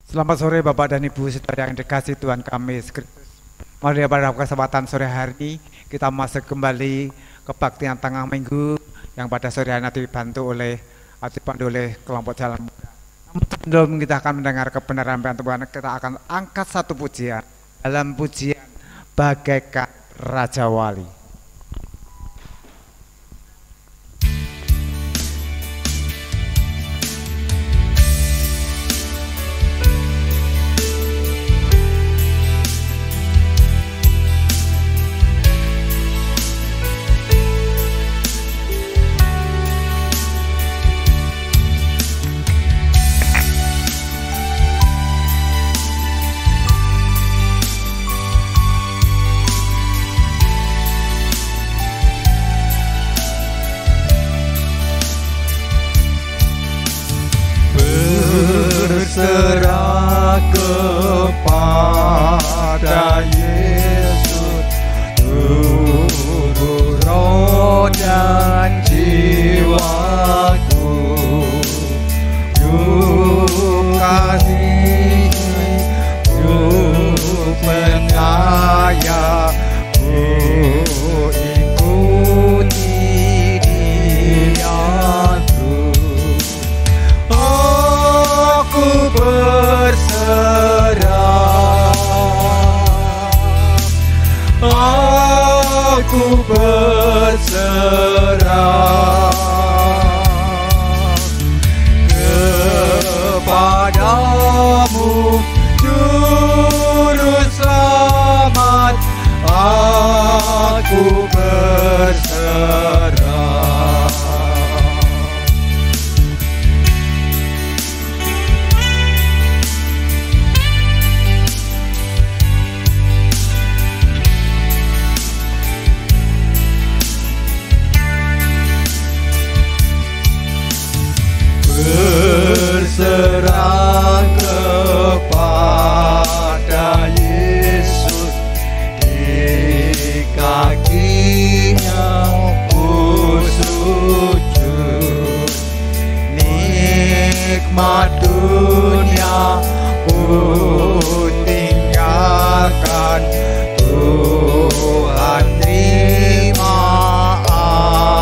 Selamat sore Bapak dan Ibu saudara yang dikasihi Tuhan kami Yesus Kristus. Mari pada kesempatan sore hari ini kita masuk kembali kebaktian tengah minggu yang pada sore hari nanti dibantu oleh kelompok jalan muda. Sebelum kita akan mendengar kebenaran firman Tuhan, kita akan angkat satu pujian dalam pujian Bagaikan Raja Wali. Berserah kepada Yesus, seluruh roh dan jiwaku. Yuk kasih, yuk percaya, yuk ikuti Dia terus. Aku berserah, aku berserah kepadamu, Juru Selamat. Aku berserah. Berserah kepada Yesus, di kakinya ku sujud. Nikmat dunia ku tinggalkan, Tuhan terima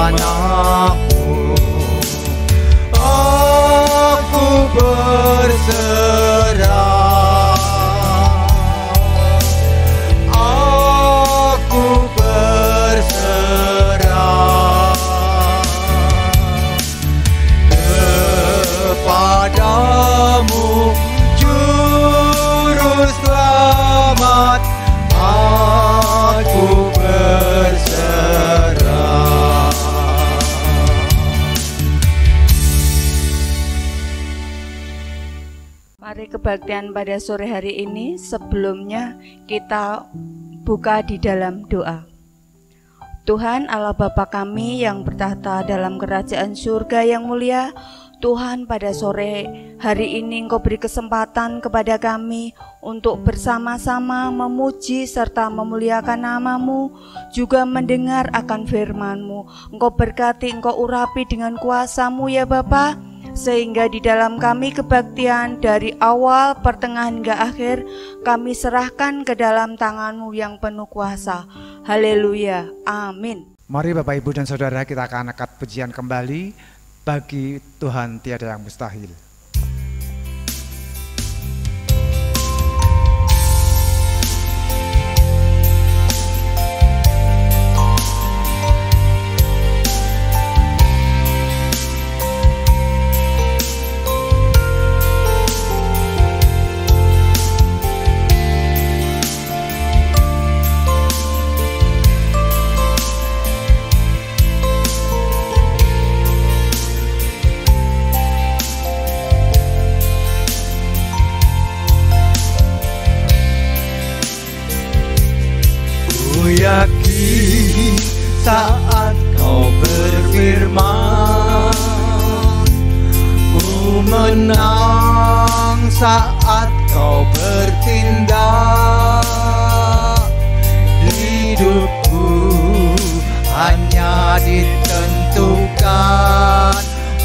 anakmu. Aku berserah, aku berserah kepadamu, Juru Selamat. Aku berserah. Mari kebaktian pada sore hari ini, sebelumnya kita buka di dalam doa. Tuhan Allah Bapa kami yang bertahta dalam kerajaan surga yang mulia, Tuhan, pada sore hari ini Engkau beri kesempatan kepada kami untuk bersama-sama memuji serta memuliakan nama-Mu, juga mendengar akan firman-Mu. Engkau berkati, Engkau urapi dengan kuasa-Mu ya Bapa, sehingga di dalam kami kebaktian dari awal, pertengahan hingga akhir, kami serahkan ke dalam tangan-Mu yang penuh kuasa. Haleluya, amin. Mari Bapak Ibu dan Saudara, kita akan angkat pujian kembali, bagi Tuhan tiada yang mustahil. Yakin saat Kau berfirman, ku menang saat Kau bertindak. Hidupku hanya ditentukan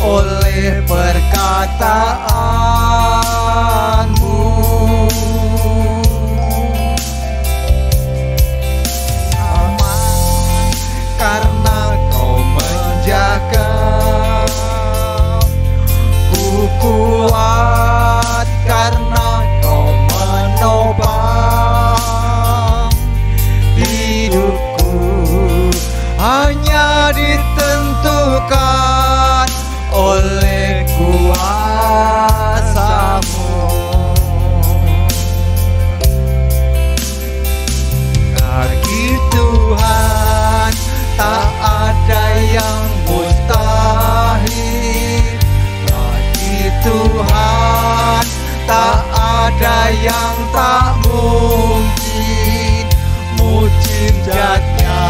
oleh perkataanmu. ditentukan oleh kuasa-Mu. Bagi Tuhan tak ada yang mustahil. Bagi Tuhan tak ada yang tak mungkin. Mujizatnya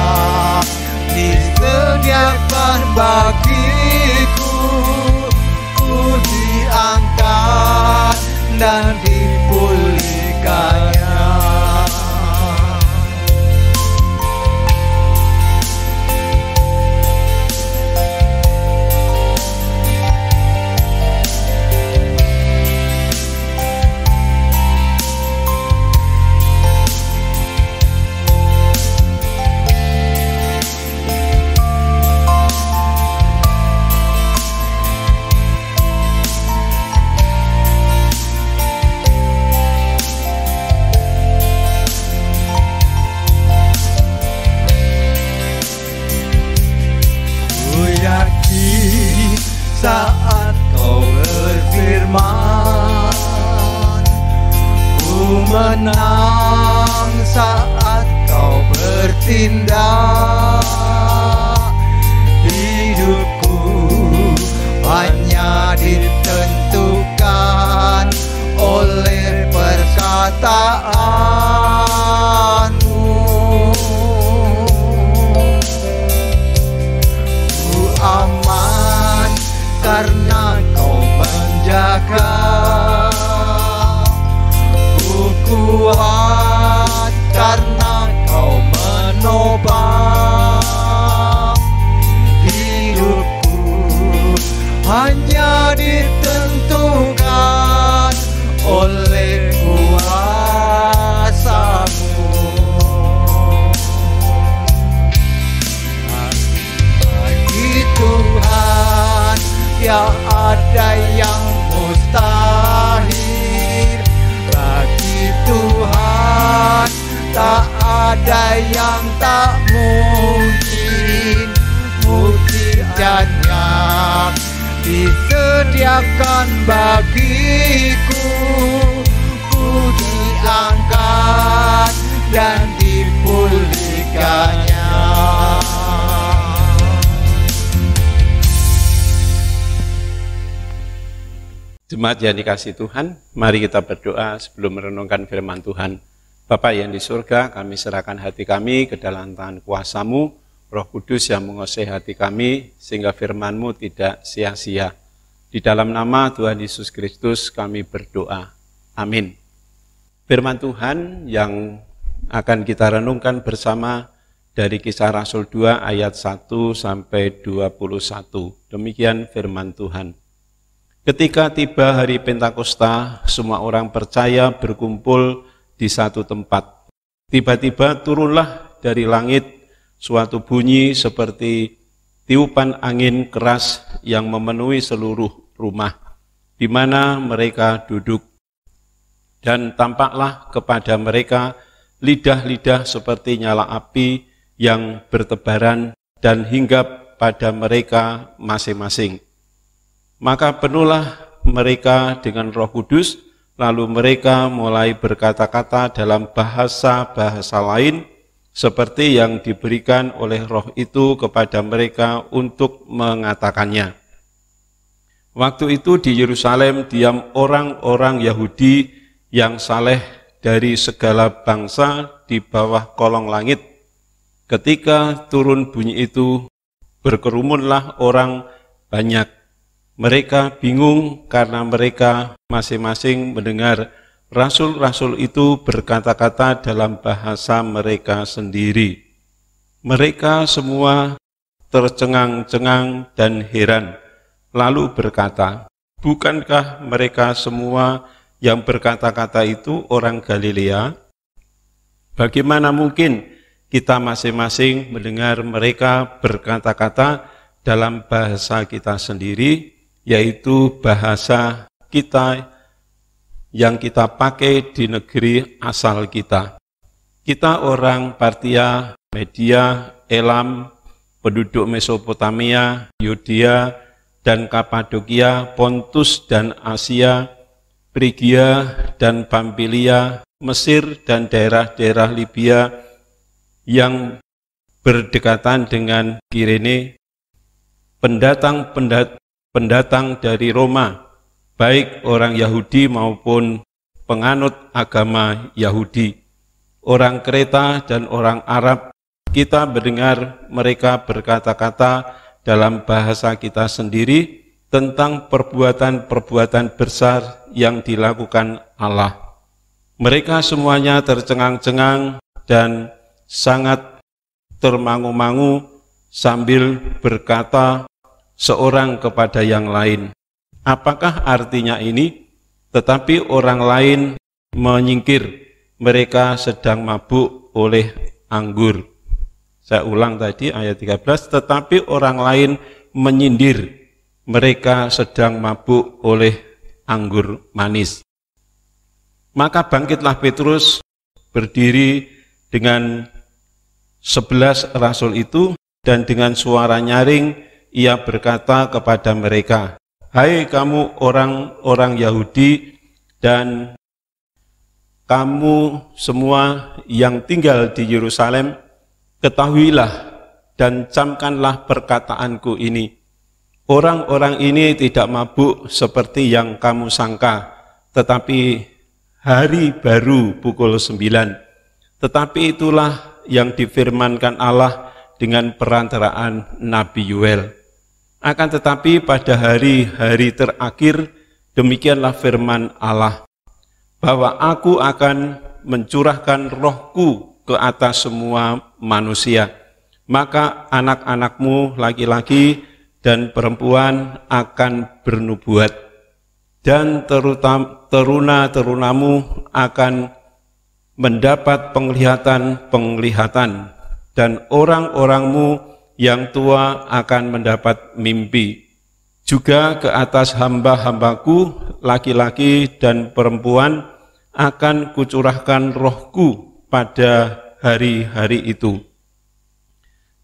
disediakan bagiku. Ku diangkat dan dipulihkannya. Saat Kau berfirman, ku menang. Saat Kau bertindak, hidupku hanya ditentukan oleh perkataan-Mu. Ku aman karena Kau menjaga. Ku kuat karena Kau menopang. Hidupku hanya ditentukan oleh kuasa-Mu. Bagi Tuhan tiada ada yang mustahil. Bagi Tuhan tak ada yang tak mungkin. Mujizatnya disediakan bagiku. Ku diangkat dan dipulihkannya. Jemaat yang dikasihi Tuhan, mari kita berdoa sebelum merenungkan firman Tuhan. Bapa yang di surga, kami serahkan hati kami ke dalam tangan kuasa-Mu, Roh Kudus yang menguasai hati kami, sehingga firman-Mu tidak sia-sia. Di dalam nama Tuhan Yesus Kristus kami berdoa. Amin. Firman Tuhan yang akan kita renungkan bersama dari Kisah Rasul 2 ayat 1 sampai 21. Demikian firman Tuhan. Ketika tiba hari Pentakosta, semua orang percaya berkumpul di satu tempat. Tiba-tiba turunlah dari langit suatu bunyi seperti tiupan angin keras yang memenuhi seluruh rumah di mana mereka duduk. Dan tampaklah kepada mereka lidah-lidah seperti nyala api yang bertebaran dan hinggap pada mereka masing-masing. Maka penuhlah mereka dengan Roh Kudus, lalu mereka mulai berkata-kata dalam bahasa-bahasa lain, seperti yang diberikan oleh Roh itu kepada mereka untuk mengatakannya. Waktu itu di Yerusalem diam orang-orang Yahudi yang saleh dari segala bangsa di bawah kolong langit. Ketika turun bunyi itu, berkerumunlah orang banyak. Mereka bingung karena mereka masing-masing mendengar rasul-rasul itu berkata-kata dalam bahasa mereka sendiri. Mereka semua tercengang-cengang dan heran, lalu berkata, "Bukankah mereka semua yang berkata-kata itu orang Galilea? Bagaimana mungkin kita masing-masing mendengar mereka berkata-kata dalam bahasa kita sendiri, yaitu bahasa kita yang kita pakai di negeri asal kita. Kita orang Partia, Media, Elam, penduduk Mesopotamia, Yudea dan Kapadokia, Pontus dan Asia, Frigia dan Pamfilia, Mesir dan daerah-daerah Libya yang berdekatan dengan Kirene, pendatang dari Roma, baik orang Yahudi maupun penganut agama Yahudi, orang Kreta dan orang Arab. Kita mendengar mereka berkata-kata dalam bahasa kita sendiri tentang perbuatan-perbuatan besar yang dilakukan Allah. Mereka semuanya tercengang-cengang dan sangat termangu-mangu sambil berkata seorang kepada yang lain, apakah artinya ini? Tetapi orang lain menyingkir, mereka sedang mabuk oleh anggur. Saya ulang tadi ayat 13, tetapi orang lain menyindir, mereka sedang mabuk oleh anggur manis. Maka bangkitlah Petrus, berdiri dengan 11 rasul itu, dan dengan suara nyaring ia berkata kepada mereka, hai kamu orang-orang Yahudi dan kamu semua yang tinggal di Yerusalem, ketahuilah dan camkanlah perkataanku ini. Orang-orang ini tidak mabuk seperti yang kamu sangka, tetapi hari baru pukul 9. Tetapi itulah yang difirmankan Allah dengan perantaraan Nabi Yoel. Akan tetapi pada hari-hari terakhir, demikianlah firman Allah, bahwa aku akan mencurahkan rohku ke atas semua manusia. Maka anak-anakmu laki-laki dan perempuan akan bernubuat, dan teruna-terunamu akan mendapat penglihatan-penglihatan, dan orang-orangmu yang tua akan mendapat mimpi. Juga ke atas hamba-hambaku, laki-laki dan perempuan, akan kucurahkan rohku pada hari-hari itu.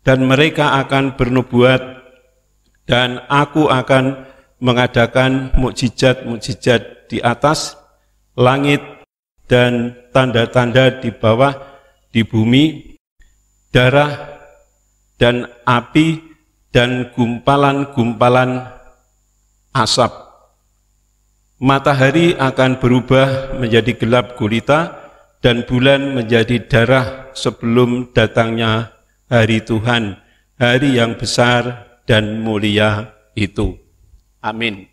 Dan mereka akan bernubuat, dan aku akan mengadakan mukjizat-mukjizat di atas langit dan tanda-tanda di bawah di bumi, darah dan api dan gumpalan-gumpalan asap. Matahari akan berubah menjadi gelap gulita dan bulan menjadi darah sebelum datangnya hari Tuhan, hari yang besar dan mulia itu. Amin.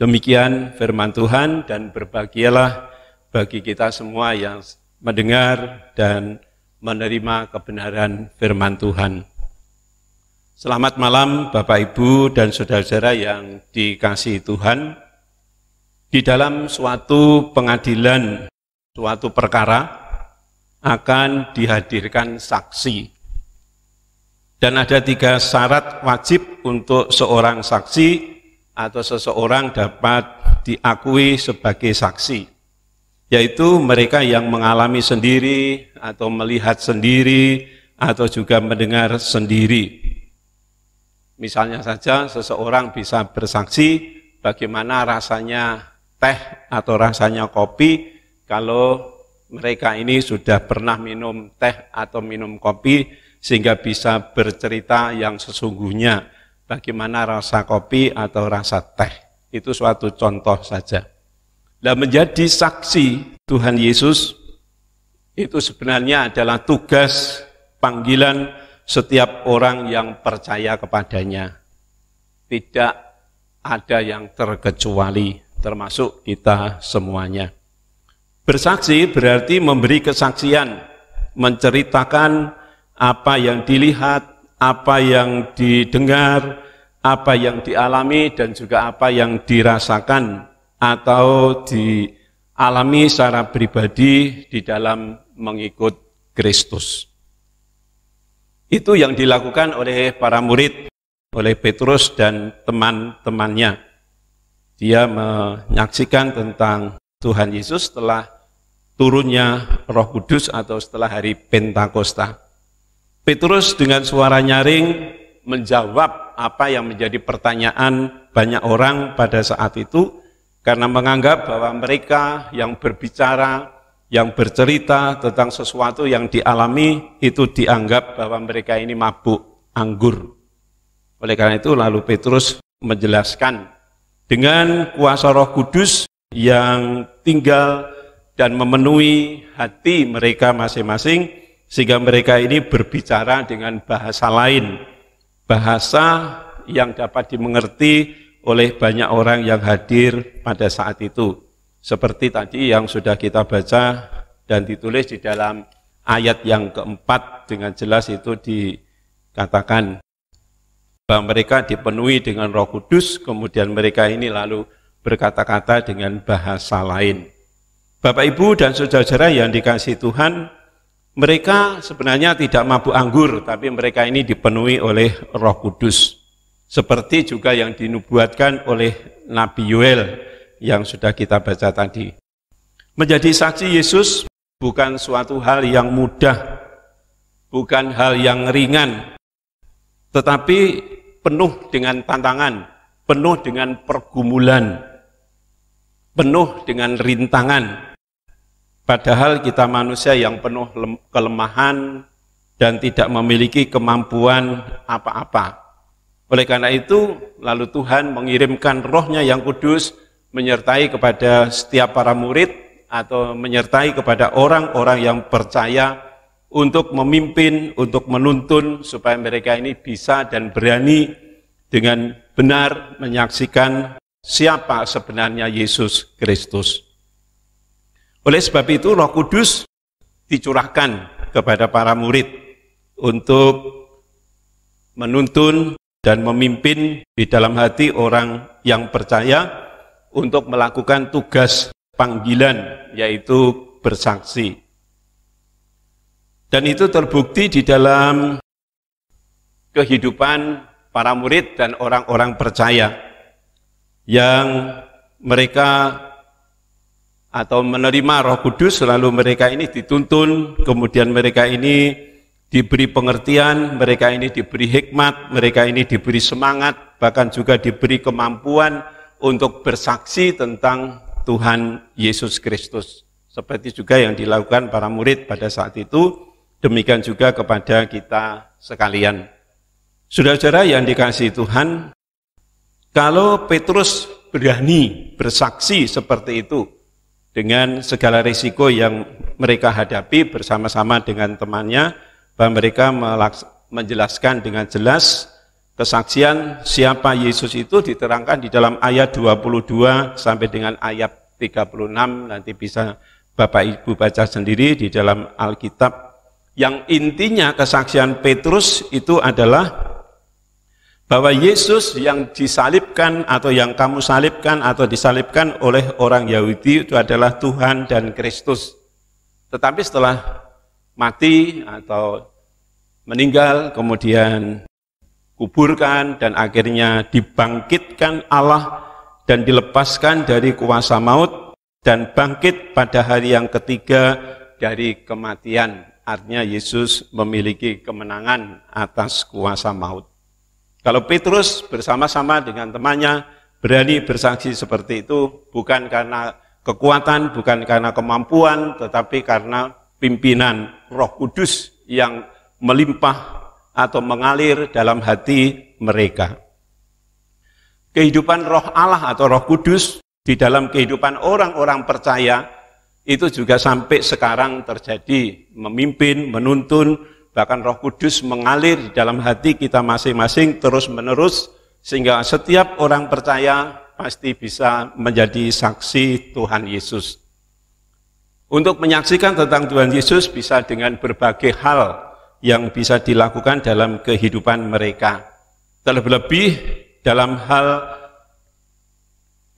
Demikian firman Tuhan, dan berbahagialah bagi kita semua yang mendengar dan menerima kebenaran firman Tuhan. Selamat malam Bapak Ibu dan saudara-saudara yang dikasihi Tuhan. Di dalam suatu pengadilan, suatu perkara akan dihadirkan saksi. Dan ada 3 syarat wajib untuk seorang saksi atau seseorang dapat diakui sebagai saksi, yaitu mereka yang mengalami sendiri atau melihat sendiri atau juga mendengar sendiri. Misalnya saja seseorang bisa bersaksi bagaimana rasanya teh atau rasanya kopi kalau mereka ini sudah pernah minum teh atau minum kopi, sehingga bisa bercerita yang sesungguhnya bagaimana rasa kopi atau rasa teh. Itu suatu contoh saja. Nah, menjadi saksi Tuhan Yesus itu sebenarnya adalah tugas panggilan setiap orang yang percaya kepadanya. Tidak ada yang terkecuali, termasuk kita semuanya. Bersaksi berarti memberi kesaksian, menceritakan apa yang dilihat, apa yang didengar, apa yang dialami, dan juga apa yang dirasakan atau dialami secara pribadi di dalam mengikut Kristus. Itu yang dilakukan oleh para murid, oleh Petrus dan teman-temannya. Dia menyaksikan tentang Tuhan Yesus setelah turunnya Roh Kudus atau setelah hari Pentakosta. Petrus dengan suara nyaring menjawab apa yang menjadi pertanyaan banyak orang pada saat itu, karena menganggap bahwa mereka yang berbicara, yang bercerita tentang sesuatu yang dialami, itu dianggap bahwa mereka ini mabuk anggur. Oleh karena itu lalu Petrus menjelaskan dengan kuasa Roh Kudus yang tinggal dan memenuhi hati mereka masing-masing, sehingga mereka ini berbicara dengan bahasa lain, bahasa yang dapat dimengerti oleh banyak orang yang hadir pada saat itu. Seperti tadi yang sudah kita baca dan ditulis di dalam ayat yang keempat, dengan jelas itu dikatakan bahwa mereka dipenuhi dengan Roh Kudus, kemudian mereka ini lalu berkata-kata dengan bahasa lain. Bapak, Ibu, dan saudara-saudara yang dikasihi Tuhan, mereka sebenarnya tidak mabuk anggur, tapi mereka ini dipenuhi oleh Roh Kudus. Seperti juga yang dinubuatkan oleh Nabi Yoel yang sudah kita baca tadi. Menjadi saksi Yesus bukan suatu hal yang mudah, bukan hal yang ringan, tetapi penuh dengan tantangan, penuh dengan pergumulan, penuh dengan rintangan. Padahal kita manusia yang penuh kelemahan dan tidak memiliki kemampuan apa-apa. Oleh karena itu, lalu Tuhan mengirimkan Roh-Nya yang kudus menyertai kepada setiap para murid atau menyertai kepada orang-orang yang percaya untuk memimpin, untuk menuntun supaya mereka ini bisa dan berani dengan benar menyaksikan siapa sebenarnya Yesus Kristus. Oleh sebab itu Roh Kudus dicurahkan kepada para murid untuk menuntun dan memimpin di dalam hati orang yang percaya untuk melakukan tugas panggilan, yaitu bersaksi. Dan itu terbukti di dalam kehidupan para murid dan orang-orang percaya yang mereka atau menerima Roh Kudus, lalu mereka ini dituntun, kemudian mereka ini diberi pengertian, mereka ini diberi hikmat, mereka ini diberi semangat, bahkan juga diberi kemampuan untuk bersaksi tentang Tuhan Yesus Kristus. Seperti juga yang dilakukan para murid pada saat itu, demikian juga kepada kita sekalian. Saudara-saudara yang dikasihi Tuhan, kalau Petrus berani bersaksi seperti itu, dengan segala risiko yang mereka hadapi bersama-sama dengan temannya, bahwa mereka menjelaskan dengan jelas kesaksian siapa Yesus itu diterangkan di dalam ayat 22 sampai dengan ayat 36, nanti bisa Bapak Ibu baca sendiri di dalam Alkitab. Yang intinya kesaksian Petrus itu adalah bahwa Yesus yang disalibkan atau yang kamu salibkan atau disalibkan oleh orang Yahudi itu adalah Tuhan dan Kristus. Tetapi setelah mati atau meninggal, kemudian kuburkan dan akhirnya dibangkitkan Allah dan dilepaskan dari kuasa maut dan bangkit pada hari yang ketiga dari kematian. Artinya Yesus memiliki kemenangan atas kuasa maut. Kalau Petrus bersama-sama dengan temannya berani bersaksi seperti itu, bukan karena kekuatan, bukan karena kemampuan, tetapi karena pimpinan Roh Kudus yang melimpah atau mengalir dalam hati mereka. Kehidupan Roh Allah atau Roh Kudus di dalam kehidupan orang-orang percaya itu juga sampai sekarang terjadi, memimpin, menuntun, bahkan Roh Kudus mengalir di dalam hati kita masing-masing terus-menerus, sehingga setiap orang percaya pasti bisa menjadi saksi Tuhan Yesus. Untuk menyaksikan tentang Tuhan Yesus bisa dengan berbagai hal yang bisa dilakukan dalam kehidupan mereka. Terlebih-lebih dalam hal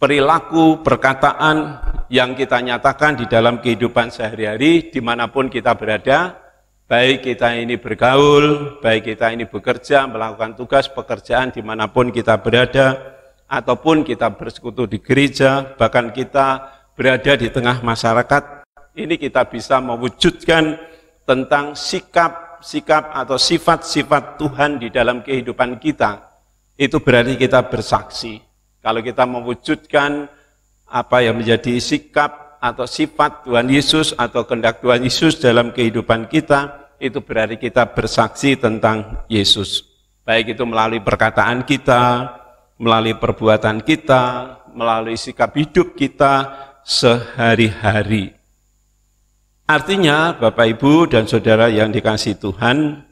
perilaku, perkataan yang kita nyatakan di dalam kehidupan sehari-hari dimanapun kita berada, baik kita ini bergaul, baik kita ini bekerja, melakukan tugas pekerjaan dimanapun kita berada, ataupun kita bersekutu di gereja, bahkan kita berada di tengah masyarakat, ini kita bisa mewujudkan tentang sikap sikap atau sifat-sifat Tuhan di dalam kehidupan kita, itu berarti kita bersaksi. Kalau kita mewujudkan apa yang menjadi sikap atau sifat Tuhan Yesus atau kehendak Tuhan Yesus dalam kehidupan kita, itu berarti kita bersaksi tentang Yesus. Baik itu melalui perkataan kita, melalui perbuatan kita, melalui sikap hidup kita sehari-hari. Artinya, Bapak, Ibu, dan Saudara yang dikasihi Tuhan,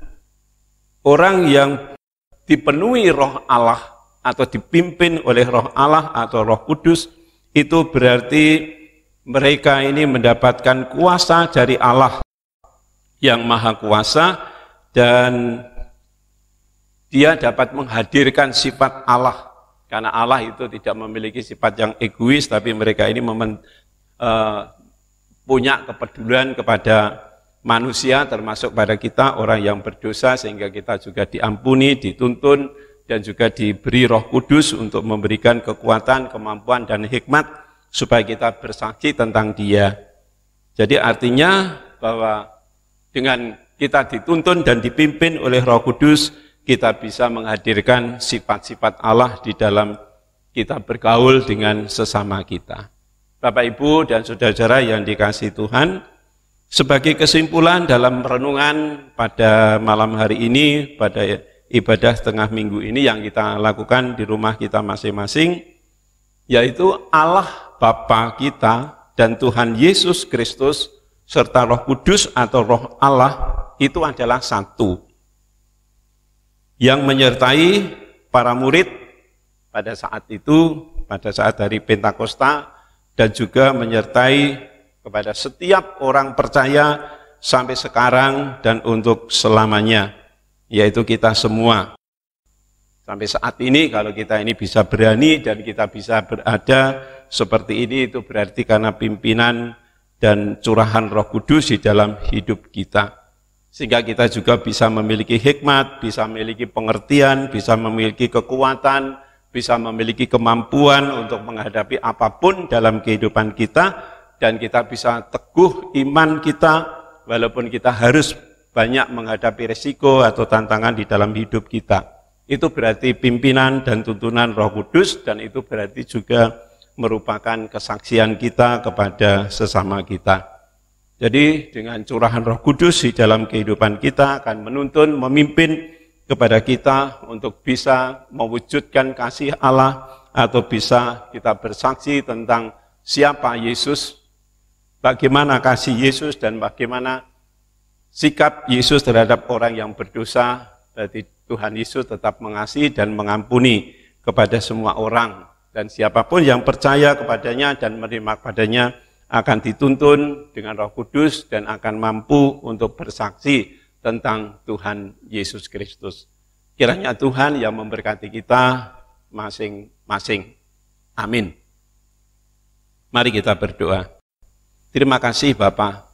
orang yang dipenuhi Roh Allah atau dipimpin oleh Roh Allah atau Roh Kudus, itu berarti mereka ini mendapatkan kuasa dari Allah yang Maha Kuasa, dan dia dapat menghadirkan sifat Allah. Karena Allah itu tidak memiliki sifat yang egois, tapi mereka ini punya kepedulian kepada manusia, termasuk pada kita orang yang berdosa, sehingga kita juga diampuni, dituntun, dan juga diberi Roh Kudus untuk memberikan kekuatan, kemampuan, dan hikmat supaya kita bersaksi tentang Dia. Jadi artinya bahwa dengan kita dituntun dan dipimpin oleh Roh Kudus, kita bisa menghadirkan sifat-sifat Allah di dalam kita bergaul dengan sesama kita. Bapak, Ibu, dan Saudara-saudara yang dikasihi Tuhan, sebagai kesimpulan dalam renungan pada malam hari ini, pada ibadah setengah minggu ini yang kita lakukan di rumah kita masing-masing, yaitu Allah Bapa kita dan Tuhan Yesus Kristus serta Roh Kudus atau Roh Allah itu adalah satu, yang menyertai para murid pada saat itu, pada saat hari Pentakosta, dan juga menyertai kepada setiap orang percaya sampai sekarang dan untuk selamanya, yaitu kita semua. Sampai saat ini kalau kita ini bisa berani dan kita bisa berada seperti ini, itu berarti karena pimpinan dan curahan Roh Kudus di dalam hidup kita. Sehingga kita juga bisa memiliki hikmat, bisa memiliki pengertian, bisa memiliki kekuatan, bisa memiliki kemampuan untuk menghadapi apapun dalam kehidupan kita, dan kita bisa teguh iman kita walaupun kita harus banyak menghadapi resiko atau tantangan di dalam hidup kita. Itu berarti pimpinan dan tuntunan Roh Kudus, dan itu berarti juga merupakan kesaksian kita kepada sesama kita. Jadi dengan curahan Roh Kudus di dalam kehidupan kita akan menuntun, memimpin kepada kita untuk bisa mewujudkan kasih Allah, atau bisa kita bersaksi tentang siapa Yesus, bagaimana kasih Yesus, dan bagaimana sikap Yesus terhadap orang yang berdosa. Berarti Tuhan Yesus tetap mengasihi dan mengampuni kepada semua orang, dan siapapun yang percaya kepadanya dan menerima padanya akan dituntun dengan Roh Kudus dan akan mampu untuk bersaksi tentang Tuhan Yesus Kristus. Kiranya Tuhan yang memberkati kita masing-masing. Amin. Mari kita berdoa. Terima kasih Bapa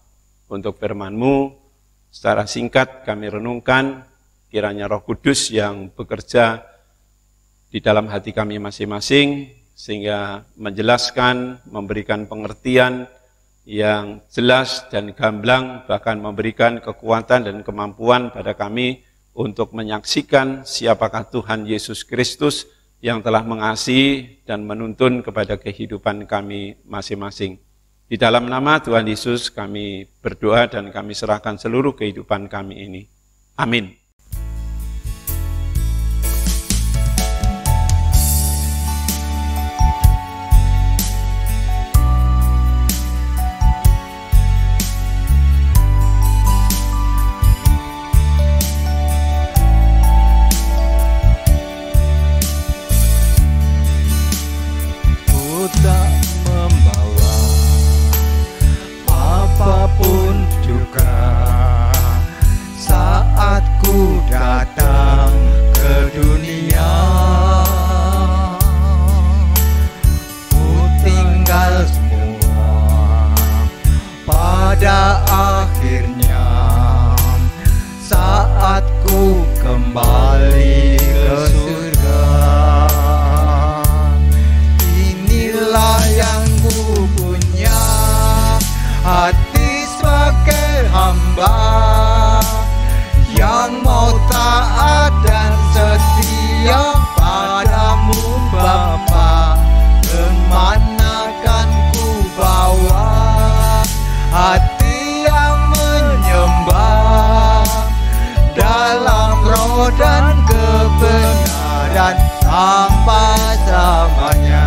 untuk firman-Mu. Secara singkat kami renungkan, kiranya Roh Kudus yang bekerja di dalam hati kami masing-masing, sehingga menjelaskan, memberikan pengertian yang jelas dan gamblang, bahkan memberikan kekuatan dan kemampuan pada kami untuk menyaksikan siapakah Tuhan Yesus Kristus yang telah mengasihi dan menuntun kepada kehidupan kami masing-masing. Di dalam nama Tuhan Yesus kami berdoa dan kami serahkan seluruh kehidupan kami ini. Amin. Apapun juga saat ku sampai selamanya.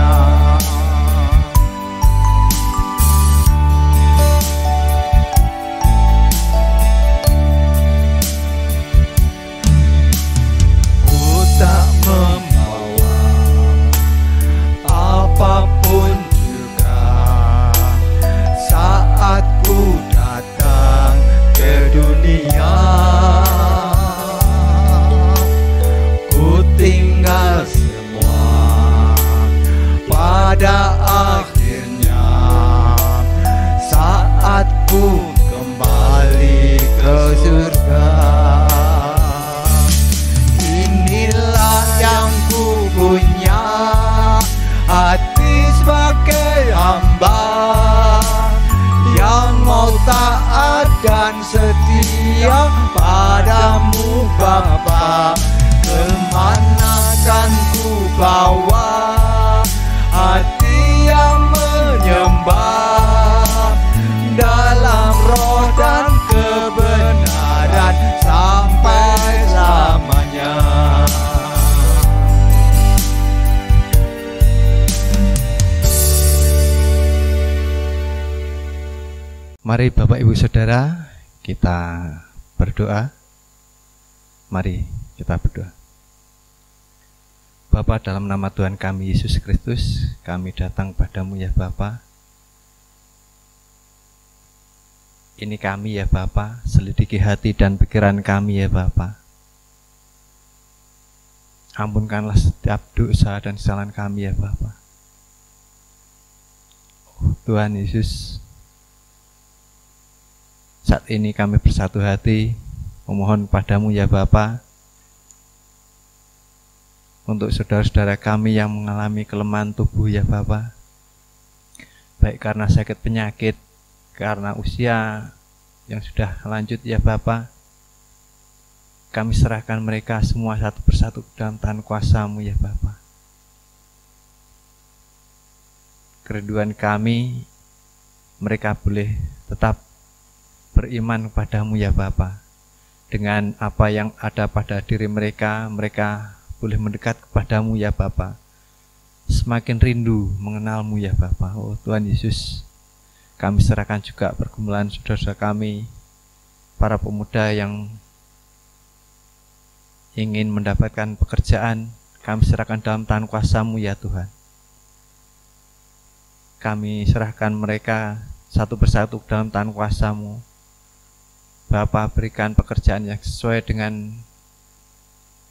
Ku tak membawa apapun juga saat ku datang ke dunia. Ku tinggal semua pada akhirnya saat ku kembali ke surga. Inilah yang ku punya, hati sebagai hamba yang mau taat dan setia padamu Bapa. Kemana kan ku bawa hati yang menyembah dalam roh dan kebenaran sampai selamanya. Mari Bapak Ibu Saudara kita berdoa. Mari kita berdoa. Bapa, dalam nama Tuhan kami Yesus Kristus, kami datang padamu ya Bapa. Ini kami ya Bapa, selidiki hati dan pikiran kami ya Bapa. Ampunkanlah setiap dosa dan kesalahan kami ya Bapa. Tuhan Yesus, saat ini kami bersatu hati memohon padamu ya Bapa, untuk saudara-saudara kami yang mengalami kelemahan tubuh ya Bapa, baik karena sakit penyakit, karena usia yang sudah lanjut ya Bapa, kami serahkan mereka semua satu persatu dalam tangan kuasa-Mu ya Bapa. Kerinduan kami, mereka boleh tetap beriman kepadamu ya Bapa. Dengan apa yang ada pada diri mereka, mereka boleh mendekat kepadamu ya Bapa. Semakin rindu mengenalmu ya Bapa. Oh Tuhan Yesus, kami serahkan juga pergumulan saudara-saudara kami, para pemuda yang ingin mendapatkan pekerjaan, kami serahkan dalam tangan kuasa-Mu ya Tuhan. Kami serahkan mereka satu persatu dalam tangan kuasa-Mu. Bapa, berikan pekerjaan yang sesuai dengan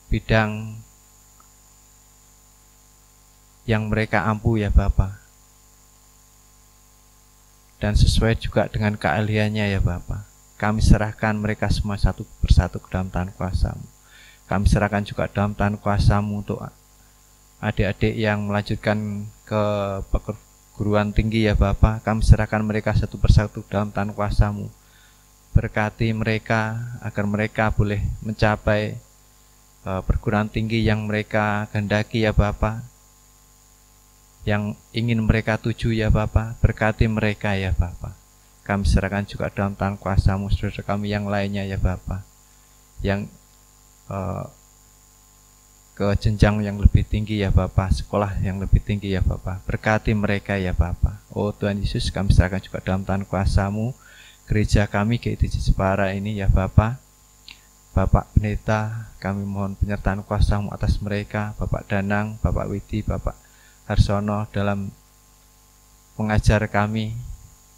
bidang yang mereka ampu ya Bapa, dan sesuai juga dengan keahliannya ya Bapa. Kami serahkan mereka semua satu persatu ke dalam tangan kuasa-Mu. Kami serahkan juga dalam tangan kuasa-Mu untuk adik-adik yang melanjutkan ke perguruan tinggi ya Bapa. Kami serahkan mereka satu persatu dalam tangan kuasa-Mu. Berkati mereka agar mereka boleh mencapai perguruan tinggi yang mereka kehendaki ya Bapa, yang ingin mereka tuju ya Bapa. Berkati mereka ya Bapa. Kami serahkan juga dalam tangan kuasa-Mu saudara kami yang lainnya ya Bapa, yang ke jenjang yang lebih tinggi ya Bapa, sekolah yang lebih tinggi ya Bapa. Berkati mereka ya Bapa. Oh Tuhan Yesus, kami serahkan juga dalam tangan kuasa-Mu gereja kami GIDC Jepara ini ya Bapa. Bapak Pendeta, kami mohon penyertaan kuasa-Mu atas mereka, Bapak Danang, Bapak Widi, Bapak Harsono dalam mengajar kami,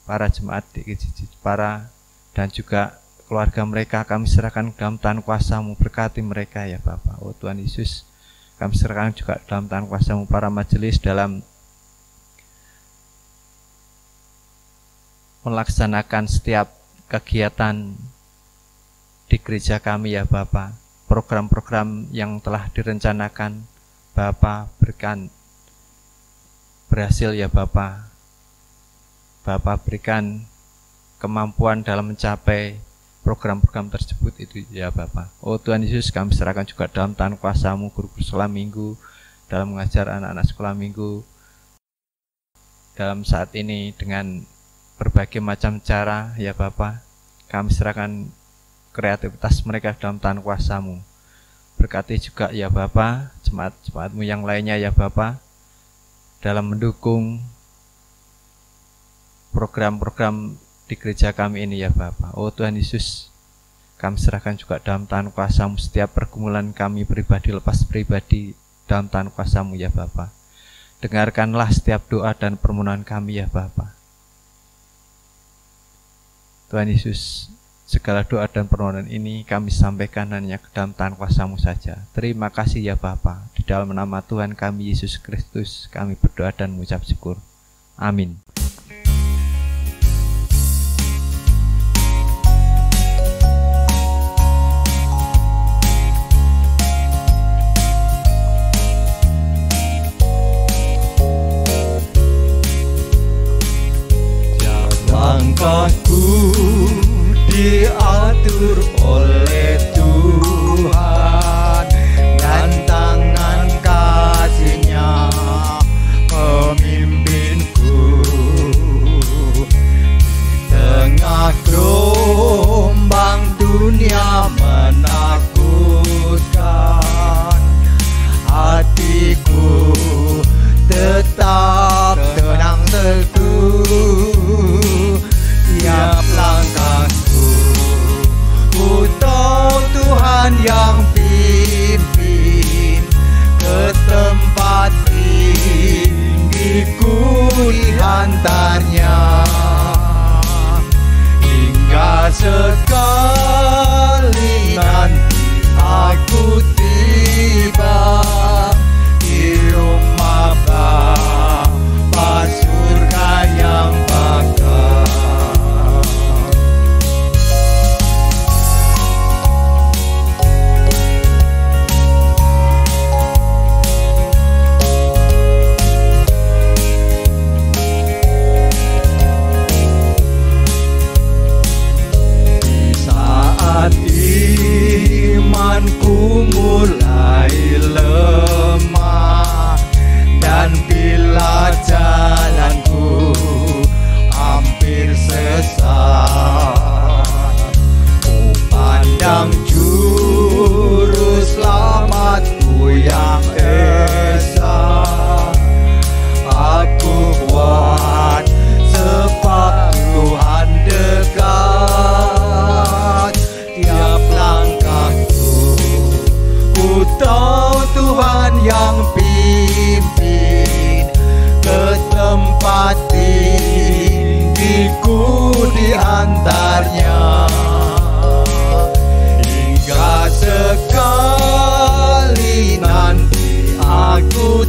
para jemaat di GIDC Jepara, dan juga keluarga mereka. Kami serahkan dalam tangan kuasa-Mu, berkati mereka ya Bapa. Oh Tuhan Yesus, kami serahkan juga dalam tangan kuasa-Mu para majelis dalam melaksanakan setiap kegiatan di gereja kami ya Bapa. Program-program yang telah direncanakan Bapa, berikan berhasil ya Bapa. Bapa, berikan kemampuan dalam mencapai program-program tersebut itu ya Bapa. Oh Tuhan Yesus, kami serahkan juga dalam tangan kuasa-Mu guru-guru sekolah minggu dalam mengajar anak-anak sekolah minggu dalam saat ini dengan berbagai macam cara ya Bapa. Kami serahkan kreativitas mereka dalam tangan kuasa-Mu. Berkati juga ya Bapa, jemaat-jemaat-Mu yang lainnya ya Bapa, dalam mendukung program-program di gereja kami ini ya Bapa. Oh Tuhan Yesus, kami serahkan juga dalam tangan kuasa-Mu setiap pergumulan kami pribadi lepas pribadi dalam tangan kuasa-Mu ya Bapa. Dengarkanlah setiap doa dan permohonan kami ya Bapa. Tuhan Yesus, segala doa dan permohonan ini kami sampaikan hanya ke dalam tangan kuasa-Mu saja. Terima kasih ya Bapa. Di dalam nama Tuhan kami Yesus Kristus kami berdoa dan mengucap syukur. Amin. Langkahku diatur oleh Tuhan, dan tangan kasih-Nya memimpinku. Di tengah gelombang dunia menakutkan, hatiku tetap tenang teguh. Tiap langkahku, ku tahu Tuhan yang pimpin ke tempat tinggiku diantarnya. Hingga sekali nanti aku tiba di rumah Bapa surga yang bakal. Imanku mulai lemah, dan bila jalanku hampir sesat, ku pandang juru selamatku yang esa. Aku buat sebab Tuhan dekat. Tiap langkahku, ku tahu Tuhan yang pimpin ke tempat tinggiku diantarnya. Hingga sekali nanti aku